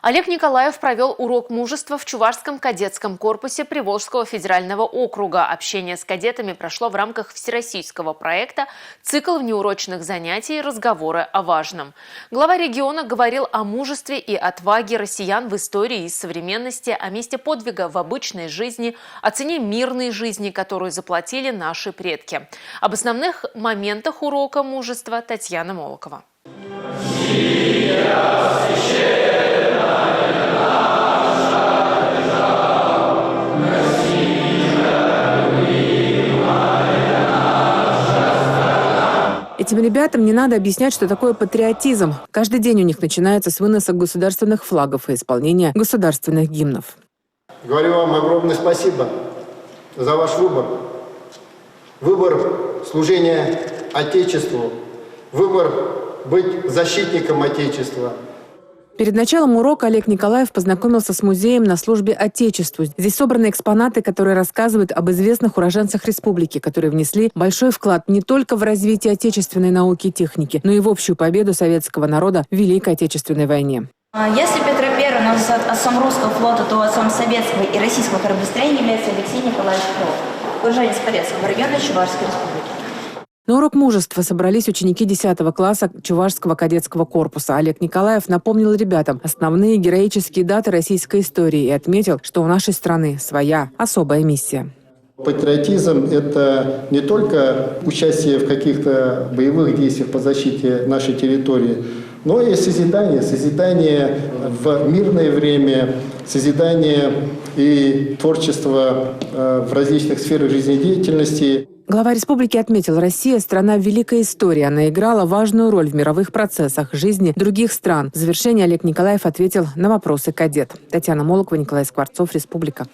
Олег Николаев провел урок мужества в Чувашском кадетском корпусе Приволжского федерального округа. Общение с кадетами прошло в рамках всероссийского проекта «Цикл внеурочных занятий. Разговоры о важном». Глава региона говорил о мужестве и отваге россиян в истории и современности, о месте подвига в обычной жизни, о цене мирной жизни, которую заплатили наши предки. Об основных моментах урока мужества Татьяна Молокова. Этим ребятам не надо объяснять, что такое патриотизм. Каждый день у них начинается с выноса государственных флагов и исполнения государственных гимнов. Говорю вам огромное спасибо за ваш выбор. Выбор служения Отечеству. Выбор быть защитником Отечества. Перед началом урока Олег Николаев познакомился с музеем на службе Отечеству. Здесь собраны экспонаты, которые рассказывают об известных уроженцах республики, которые внесли большой вклад не только в развитие отечественной науки и техники, но и в общую победу советского народа в Великой Отечественной войне. Если Петр I у нас отцом русского флота, то отцом советского и российского кораблестроения является Алексей Николаевич Крылов, уроженец Порецкого района Чувашской республики. На урок мужества собрались ученики 10 класса Чувашского кадетского корпуса. Олег Николаев напомнил ребятам основные героические даты российской истории и отметил, что у нашей страны своя особая миссия. Патриотизм – это не только участие в каких-то боевых действиях по защите нашей территории, но и созидание в мирное время, созидание и творчество в различных сферах жизнедеятельности. Глава республики отметил, Россия – страна великой истории. Она играла важную роль в мировых процессах жизни других стран. В завершение Олег Николаев ответил на вопросы кадет. Татьяна Молокова, Николай Скворцов, Республика.